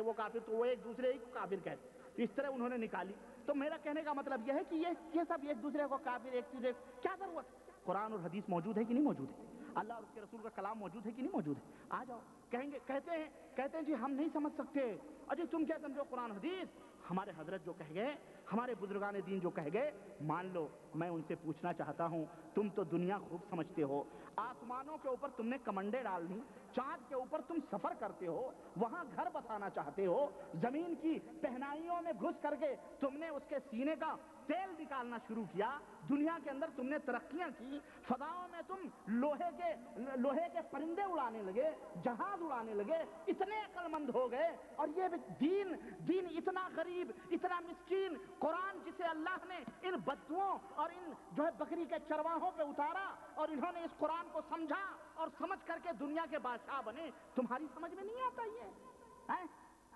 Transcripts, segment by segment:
وہ کافر تو وہ ایک دوسرے کو کافر کہتے، اس طرح انہوں نے نکالی۔ تو میرا کہنے کا مطلب یہ ہے کہ یہ سب ایک دوسرے کو کافر، ایک دوسرے کیا ضرورت؟ قرآن اور حدیث موجود ہے کہ نہیں موجود ہے؟ اللہ اور اس کے رسول کا کلام موجود ہے کہ نہیں موجود ہے؟ آ جاؤ، کہتے ہیں جی ہم نہیں سمجھ سکتے، اجی تم کیا سمجھو قرآن حدیث؟ ہمارے حضرت جو کہہ گئے، ہمارے بزرگان دین جو کہہ گئے مان لو۔ میں ان سے پوچھنا چاہتا ہوں، تم تو دنیا خوب سمجھتے ہو، آسمانوں کے اوپر تم نے کمنڈے ڈال دی، چاند کے اوپر تم سفر کرتے ہو، وہاں گھر بسانا چاہتے ہو، زمین کی پہنائیوں میں گھس کر کے تم نے اس کے سینے کا تیل نکالنا شروع کیا، دنیا کے اندر تم نے ترقیاں کی، فضاؤں میں تم لوہے کے پرندے اڑانے لگے، جہاز اڑانے لگے، اتنے عقل مند ہو گئے، اور یہ دین اتنا غریب، اتنا مسکین، قرآن جسے اللہ نے ان بدوؤں اور ان جو ہے بکری کے چرواہوں پہ اتارا، اور انہوں نے اس قرآن کو سمجھا اور سمجھ کر کے دنیا کے بادشاہ بنے، تمہاری سمجھ میں نہیں آتا یہ؟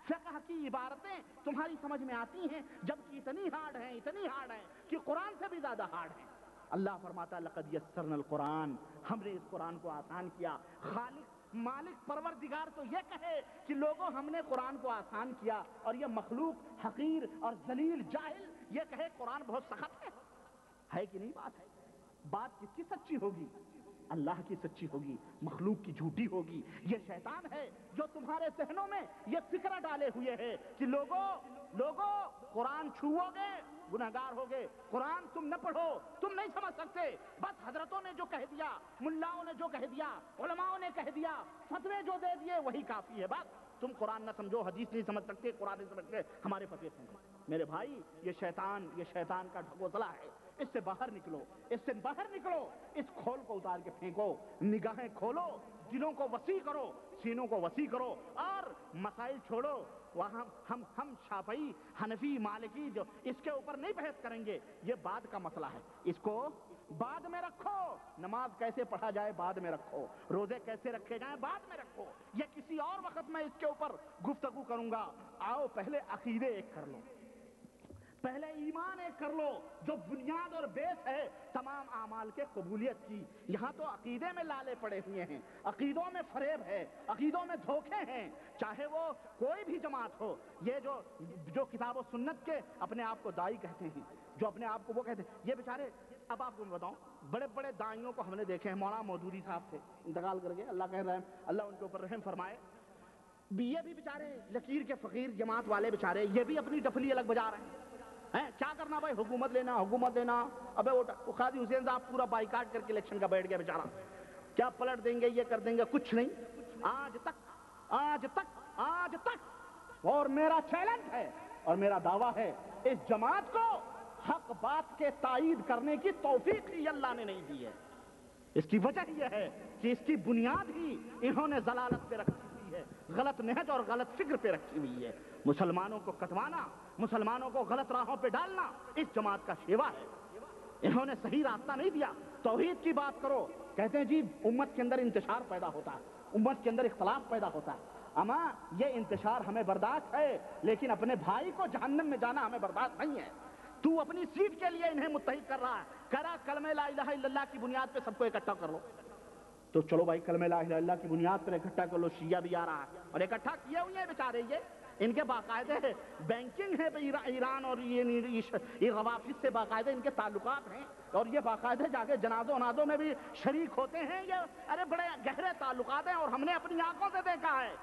فقہ کی عبارتیں تمہاری سمجھ میں آتی ہیں، جبکہ اتنی ہارڈ ہیں کہ قرآن سے بھی زیادہ ہارڈ ہیں۔ اللہ فرماتا لقد یسرنا القرآن، ہم نے اس قرآن کو آسان کیا۔ خالق مالک پروردگار تو یہ کہے کہ لوگوں ہم نے قرآن کو آسان کیا، اور یہ مخلوق حقیر اور ذلیل جاہل یہ کہے قرآن بہت سخت ہے کہ نہیں؟ بات کس کی سچی ہوگی؟ اللہ کی سچی ہوگی، مخلوق کی جھوٹی ہوگی۔ یہ شیطان ہے جو تمہارے ذہنوں میں یہ فکر ڈالے ہوئے ہے کہ لوگوں قرآن چھوؤ گے گناہگار ہوگے، قرآن تم نہ پڑھو تم نہیں سمجھ سکتے، بس حضرتوں نے جو کہہ دیا، ملاؤں نے جو کہہ دیا، علماؤں نے کہہ دیا، فتوے جو دے دیے وہی کافی ہے، بس تم قرآن نہ سمجھو، حدیث نہیں سمجھ سکتے، قرآن نہیں سمجھتے، ہمارے فتوے سمجھو۔ میرے بھائی یہ شیطان کا ڈھکوسلا ہے، اس سے باہر نکلو، اس کھول کو اتار کے پھینکو، نگاہیں کھولو، دلوں کو وسیع کرو، سینوں کو وسیع کرو، اور مسائل چھوڑو۔ وہاں ہم شافعی، حنفی، مالکی جو اس کے اوپر نہیں بحث کریں گے، یہ بعد کا مسئلہ ہے، اس کو بعد میں رکھو۔ نماز کیسے پڑھا جائے بعد میں رکھو، روزے کیسے رکھے جائیں بعد میں رکھو، یہ کسی اور وقت میں اس کے اوپر گفتگو کروں گا۔ آؤ پہلے عقیدے ایک کر لو، پہلے ایمان ایک کر لو، جو بنیاد اور بیس ہے تمام اعمال کے قبولیت کی۔ یہاں تو عقیدے میں لالے پڑے ہوئے ہیں، عقیدوں میں فریب ہے، عقیدوں میں دھوکے ہیں، چاہے وہ کوئی بھی جماعت ہو۔ یہ جو کتاب و سنت کے اپنے آپ کو دائی کہتے ہیں، جو اپنے آپ کو وہ کہتے ہیں، یہ بیچارے، اب آپ کو میں بتاؤں، بڑے بڑے دائیوں کو ہم نے دیکھے ہیں، مولانا مودودی صاحب تھے، انتقال کر گئے، اللہ ان کے اوپر رحم فرمائے۔ یہ بھی بیچارے لکیر کے فقیر جماعت والے بیچارے، یہ بھی اپنی ڈفلی الگ بجا رہے ہیں۔ کیا کرنا بھائی؟ حکومت لینا۔ ابے وہ قاضی حسین صاحب پورا بائیکاٹ کر کے الیکشن کا بیٹھ گیا بیچارہ، کیا پلٹ دیں گے، یہ کر دیں گے، کچھ نہیں، آج تک۔ اور میرا چیلنج ہے اور میرا دعویٰ ہے، اس جماعت کو حق بات کے تائید کرنے کی توفیق ہی اللہ نے نہیں دی ہے۔ اس کی وجہ یہ ہے کہ اس کی بنیاد ہی انہوں نے ضلالت پہ رکھی ہوئی ہے، غلط نہج اور غلط فکر پہ رکھی ہوئی ہے۔ مسلمانوں کو کٹوانا، مسلمانوں کو غلط راہوں پہ ڈالنا اس جماعت کا شیوا ہے۔ انہوں نے صحیح راستہ نہیں دیا۔ توحید کی بات کرو، کہتے ہیں جی امت کے اندر انتشار پیدا ہوتا ہے، امت کے اندر اختلاف پیدا ہوتا ہے۔ اما یہ انتشار ہمیں برداشت ہے، لیکن اپنے بھائی کو جہنم میں جانا ہمیں برداشت نہیں ہے۔ تو اپنی سیٹ کے لیے انہیں متحد کر رہا ہے، کہہ رہا کلمہ لا الہ الا اللہ کی بنیاد پہ سب کو اکٹھا کر لو، تو چلو بھائی کلمہ لا الہ الا اللہ کی بنیاد پر اکٹھا کر لو۔ شیعہ بھی آ رہا ہے اور اکٹھا کیے ہوئے ہیں بیچارے، ان کے باقاعدہ بینکنگ ہے ایران اور یہ روافظ سے باقاعدہ ان کے تعلقات ہیں، اور یہ باقاعدہ جا کے جنازوں میں بھی شریک ہوتے ہیں۔ یہ ارے بڑے گہرے تعلقات ہیں، اور ہم نے اپنی آنکھوں سے دیکھا ہے،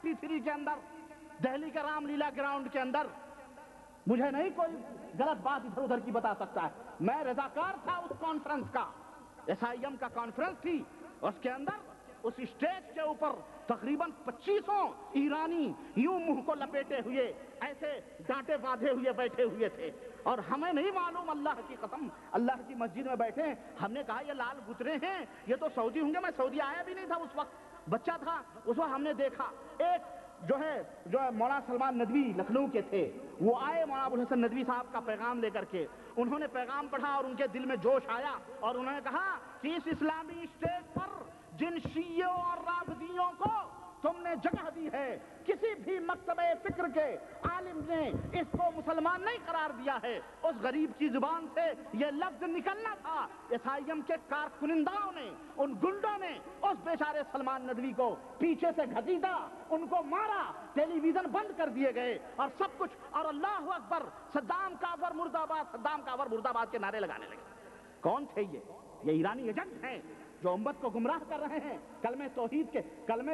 83 کے اندر، دہلی کے رام لیلا گراؤنڈ کے اندر۔ مجھے نہیں کوئی غلط بات ادھر ادھر کی بتا سکتا ہے، میں رضاکار تھا اس کانفرنس کا، SIM کا کانفرنس تھی، اس کے اندر اس اسٹیج کے اوپر تقریباً 2500 ایرانی یوں منہ کو لپیٹے ہوئے ایسے ڈانٹے باندھے ہوئے بیٹھے ہوئے تھے، اور ہمیں نہیں معلوم، اللہ کی قسم، اللہ کی مسجد میں بیٹھے ہیں، ہم نے کہا یہ لال گترے ہیں، یہ تو سعودی ہوں گے۔ میں سعودی آیا بھی نہیں تھا اس وقت، بچہ تھا اس وقت۔ ہم نے دیکھا ایک جو ہے مولانا سلمان ندوی لکھنؤ کے تھے، وہ آئے مولانا ابوالحسن ندوی صاحب کا پیغام لے کر کے، انہوں نے پیغام پڑھا اور ان کے دل میں جوش آیا، اور انہوں نے کہا کہ اس اسلامی اسٹیج پر جن شیعوں اور رافضیوں کو تم نے جگہ دی ہے. کسی بھی مکتبہ فکر کے عالم نے اس کو مسلمان نہیں قرار دیا ہے. اس غریب کی زبان سے یہ لفظ نکلنا تھا. ایس آئی ایم کے کارکننداؤں نے، ان گنڈوں نے اس بیچارے سلمان ندوی کو پیچھے سے گھسیٹا، ان کو مارا، ٹیلی ویژن بند کر دیے گئے اور سب کچھ، اور اللہ اکبر، صدام کافر مرد آباد، صدام کافر مرد آباد کے نعرے لگانے لگے. کون تھے یہ ایرانی ایجنٹ ہیں جو امت کو گمراہ کر رہے ہیں. کلمہ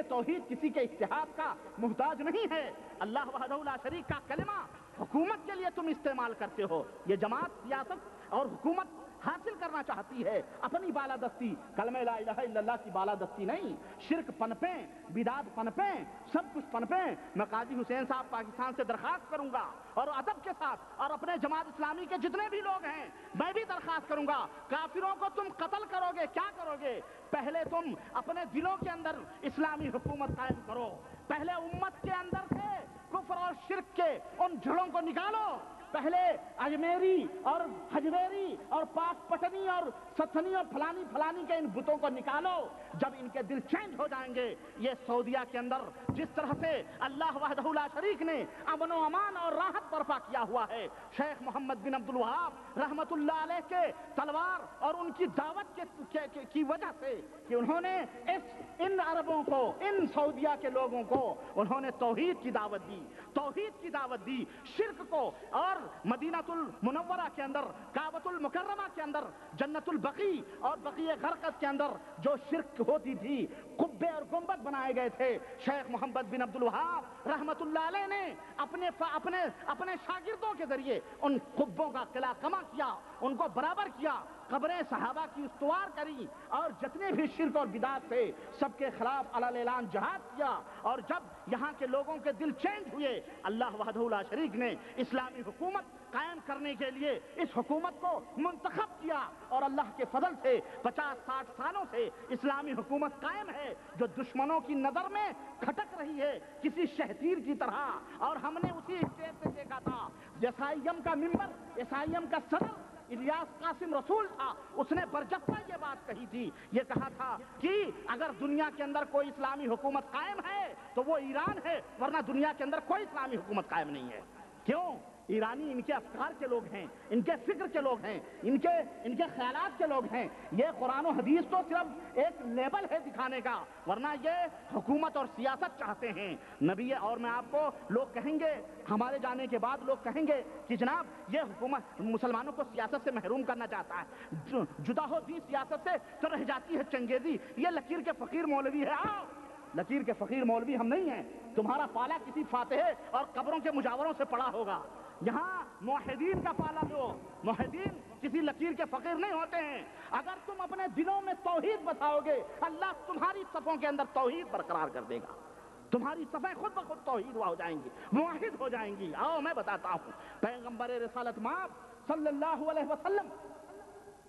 توحید کسی کے اتحاد کا محتاج نہیں ہے. اللہ وحدہ لا شریک کا کلمہ حکومت کے لیے تم استعمال کرتے ہو. یہ جماعت سیاست اور حکومت حاصل کرنا چاہتی ہے اپنی بالادستی. کلمہ لا الہ الا اللہ کی بالادستی نہیں. شرک پنپیں، بدعت پنپیں، سب کچھ پنپیں. میں قاضی حسین صاحب پاکستان سے درخواست کروں گا اور ادب کے ساتھ، اور اپنے جماعت اسلامی کے جتنے بھی لوگ ہیں میں بھی درخواست کروں گا، کافروں کو تم قتل کرو گے، کیا کرو گے؟ پہلے تم اپنے دلوں کے اندر اسلامی حکومت قائم کرو. پہلے امت کے اندر سے کفر اور شرک کے ان جڑوں کو نکالو. پہلے اجمیری اور حجویری اور پاک پٹنی اور ستھنی اور فلانی کے ان بتوں کو نکالو. جب ان کے دل چینج ہو جائیں گے، یہ سعودیہ کے اندر جس طرح سے اللہ وحدہ لا شریک نے امن و امان اور راحت برپا کیا ہوا ہے، شیخ محمد بن عبد الوہاب رحمت اللہ علیہ کے تلوار اور ان کی دعوت کی وجہ سے کہ انہوں نے ان عربوں کو، ان سعودیہ کے لوگوں کو انہوں نے توحید کی دعوت دی، شرک کو. اور مدینہ المنورہ کے اندر، کعبۃ المکرمہ کے اندر، جنت البقیع اور بقیع غرقد کے اندر جو شرک ہوتی تھی، قبے اور گنبد بنائے گئے تھے، شیخ محمد بن عبد الوہاب رحمت اللہ علیہ نے اپنے شاگردوں کے ذریعے ان قبوں کا قلعہ کما کیا، ان کو برابر کیا، قبریں صحابہ کی استوار کری، اور جتنے بھی شرک اور بدعت تھے سب کے خلاف علی اعلان جہاد کیا. اور جب یہاں کے لوگوں کے دل چینج ہوئے، اللہ وحدہ لا شریک نے اسلامی حکومت قائم کرنے کے لیے اس حکومت کو منتخب کیا. اور اللہ کے فضل سے 50-60 سالوں سے اسلامی حکومت قائم ہے، جو دشمنوں کی نظر میں کھٹک رہی ہے کسی شہتیر کی طرح. اور ہم نے اسی اسٹیج سے دیکھا تھا، ایس آئی ایم کا ممبر، ایس آئی ایم کا صدر الیاس قاسم رسول تھا، اس نے برجستہ یہ بات کہی تھی، یہ کہا تھا کہ اگر دنیا کے اندر کوئی اسلامی حکومت قائم ہے تو وہ ایران ہے، ورنہ دنیا کے اندر کوئی اسلامی حکومت قائم نہیں ہے. کیوں؟ ایرانی ان کے افکار کے لوگ ہیں، ان کے فکر کے لوگ ہیں، ان کے خیالات کے لوگ ہیں. یہ قرآن و حدیث تو صرف ایک لیبل ہے دکھانے کا، ورنہ یہ حکومت اور سیاست چاہتے ہیں. نبی اور میں آپ کو لوگ کہیں گے، ہمارے جانے کے بعد لوگ کہیں گے کہ جناب یہ حکومت مسلمانوں کو سیاست سے محروم کرنا چاہتا ہے، جدا ہوتی سیاست سے تو رہ جاتی ہے چنگیزی. یہ لکیر کے فقیر مولوی ہے. آؤ، لکیر کے فقیر مولوی ہم نہیں ہیں. تمہارا پالا کسی فاتح اور قبروں کے مجاوروں سے پڑا ہوگا. یہاں موحدین کا پالا دو. موحدین کسی لکیر کے فقیر نہیں ہوتے ہیں. اگر تم اپنے دلوں میں توحید بتاؤ گے، اللہ تمہاری صفوں کے اندر توحید برقرار کر دے گا. تمہاری صفیں خود بخود توحید ہو جائیں گی، موحد ہو جائیں گی. آؤ میں بتاتا ہوں. پیغمبر رسالت مآب صلی اللہ علیہ وسلم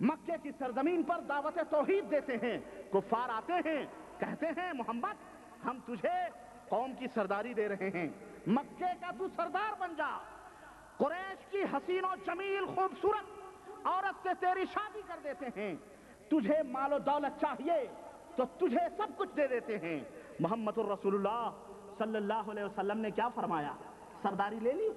مکے کی سرزمین پر دعوت توحید دیتے ہیں. کفار آتے ہیں، کہتے ہیں محمد ہم تجھے قوم کی سرداری دے رہے ہیں، مکے کا تو سردار بن جا. قریش کی حسین و جمیل خوبصورت عورت سے تیری شادی کر دیتے ہیں. تجھے مال و دولت چاہیے تو تجھے سب کچھ دے دیتے ہیں. محمد الرسول اللہ صلی اللہ علیہ وسلم نے کیا فرمایا؟ سرداری لے لی،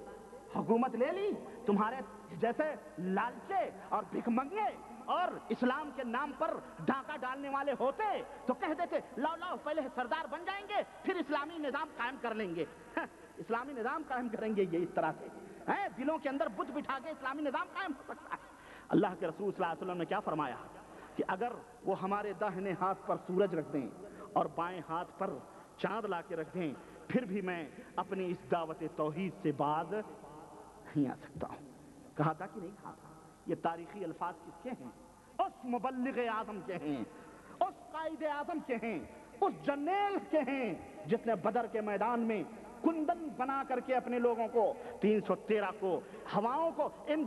حکومت لے لی. تمہارے جیسے لالچے اور بھک منگے اور اسلام کے نام پر ڈاکہ ڈالنے والے ہوتے تو کہہ دیتے لاؤ پہلے سردار بن جائیں گے پھر اسلامی نظام قائم کر لیں گے. اسلامی نظام قائم کریں گے یہ اس طرح سے؟ دلوں کے اندر بت بٹھا کے اسلامی نظام قائم ہو سکتا ہے؟ اللہ کے رسول صلی اللہ علیہ وسلم نے کیا فرمایا کہ اگر وہ ہمارے داہنے ہاتھ پر سورج رکھ دیں اور بائیں ہاتھ پر چاند لا کے رکھ دیں، پھر بھی میں اپنی اس دعوت توحید سے باز نہیں آ سکتا ہوں. کہا تھا کہ نہیں کہا تھا؟ یہ تاریخی الفاظ کس کے ہیں؟ اس مبلغ اعظم کے ہیں، اس قائد اعظم کے ہیں، اس جرنیل کے ہیں جس نے بدر کے میدان میں کندن بنا کر کے اپنے لوگوں کو 313 کو ہواؤں کو ان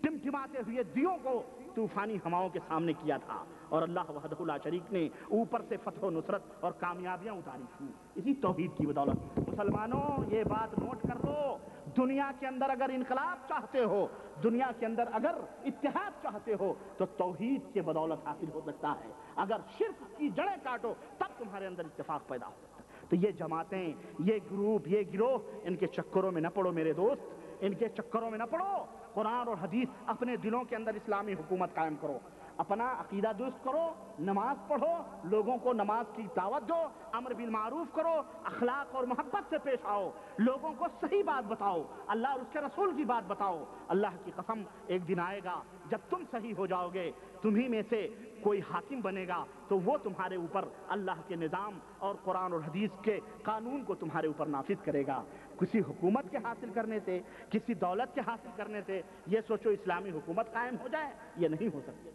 ٹمٹماتے ہوئے دیوں کو طوفانی ہواؤں کے سامنے کیا تھا. اور اللہ وحدہ لا شریک نے اوپر سے فتح و نصرت اور کامیابیاں اتاری تھیں اسی توحید کی بدولت. مسلمانوں یہ بات نوٹ کر لو، دنیا کے اندر اگر انقلاب چاہتے ہو، دنیا کے اندر اگر اتحاد چاہتے ہو تو توحید کے بدولت حاصل ہو سکتا ہے. اگر شرک کی جڑیں کاٹو تب تمہارے اندر اتفاق پیدا ہو سکتا ہے. تو یہ جماعتیں، یہ گروپ، یہ گروہ، ان کے چکروں میں نہ پڑو میرے دوست، ان کے چکروں میں نہ پڑو۔ قرآن اور حدیث اپنے دلوں کے اندر اسلامی حکومت قائم کرو، اپنا عقیدہ درست کرو، نماز پڑھو، لوگوں کو نماز کی دعوت دو، امر بالمعروف کرو، اخلاق اور محبت سے پیش آؤ، لوگوں کو صحیح بات بتاؤ، اللہ اور اس کے رسول کی بات بتاؤ۔ اللہ کی قسم ایک دن آئے گا جب تم صحیح ہو جاؤ گے، تمہیں میں سے کوئی حاکم بنے گا تو وہ تمہارے اوپر اللہ کے نظام اور قرآن اور حدیث کے قانون کو تمہارے اوپر نافذ کرے گا۔ کسی حکومت کے حاصل کرنے سے، کسی دولت کے حاصل کرنے سے یہ سوچو اسلامی حکومت قائم ہو جائے، یہ نہیں ہو سکتی۔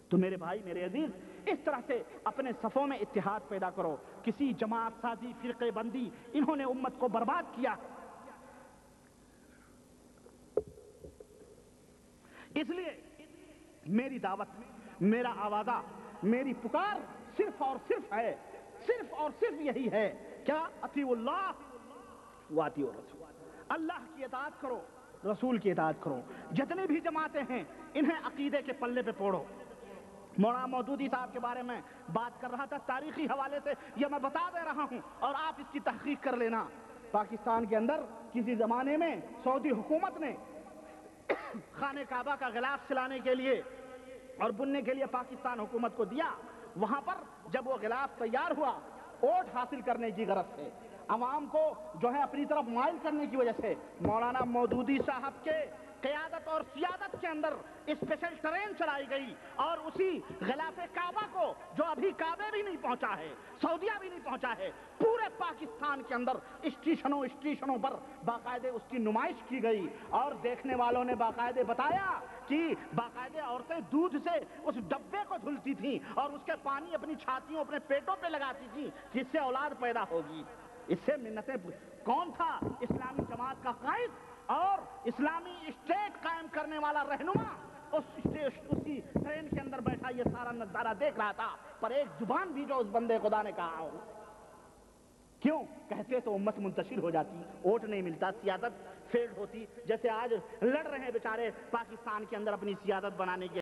تو میرے بھائی، میرے عزیز، اس طرح سے اپنے صفوں میں اتحاد پیدا کرو۔ کسی جماعت سازی، فرقے بندی، انہوں نے امت کو برباد کیا۔ اس لیے میری دعوت، میرا آوازہ، میری پکار صرف اور صرف ہے، صرف اور صرف یہی ہے، کیا؟ اطیعوا اللہ واطیعوا الرسول، اللہ کی اطاعت کرو، رسول کی اطاعت کرو۔ جتنی بھی جماعتیں ہیں انہیں عقیدے کے پلے پہ پوڑو۔ مولانا مودودی صاحب کے بارے میں بات کر رہا تھا، تاریخی حوالے سے یہ میں بتا دے رہا ہوں اور آپ اس کی تحقیق کر لینا۔ پاکستان کے اندر کسی زمانے میں سعودی حکومت نے خانہ کعبہ کا غلاف سلانے کے لیے اور بننے کے لیے پاکستان حکومت کو دیا۔ وہاں پر جب وہ غلاف تیار ہوا، ووٹ حاصل کرنے کی غرض سے، عوام کو جو ہے اپنی طرف مائل کرنے کی وجہ سے، مولانا مودودی صاحب کے قیادت اور سیادت کے اندر اسپیشل ٹرین چلائی گئی اور اسی غلاف کعبہ کو، جو ابھی کعبے بھی نہیں پہنچا ہے، سعودیہ بھی نہیں پہنچا ہے، پورے پاکستان کے اندر اسٹیشنوں پر باقاعدے اس کی نمائش کی گئی اور دیکھنے والوں نے باقاعدے بتایا کہ باقاعدے عورتیں دودھ سے اس ڈبے کو دھلتی تھیں اور اس کے پانی اپنی چھاتیوں، اپنے پیٹوں پہ لگاتی تھیں جس سے اولاد پیدا ہوگی۔ اس سے منتیں کون تھا؟ اسلامی جماعت کا قائد اور اسلامی اسٹیٹ قائم کرنے والا رہنما اسی ٹرین کے اندر بیٹھا یہ سارا نظارہ دیکھ رہا تھا، پر ایک زبان بھی جو اس بندے خدا نے کہا ہو، کیوں کہتے تو امت منتشر ہو جاتی، ووٹ نہیں ملتا، سیادت فیلڈ ہوتی، جیسے آج لڑ رہے ہیں بیچارے پاکستان کے اندر اپنی سیادت بنانے کے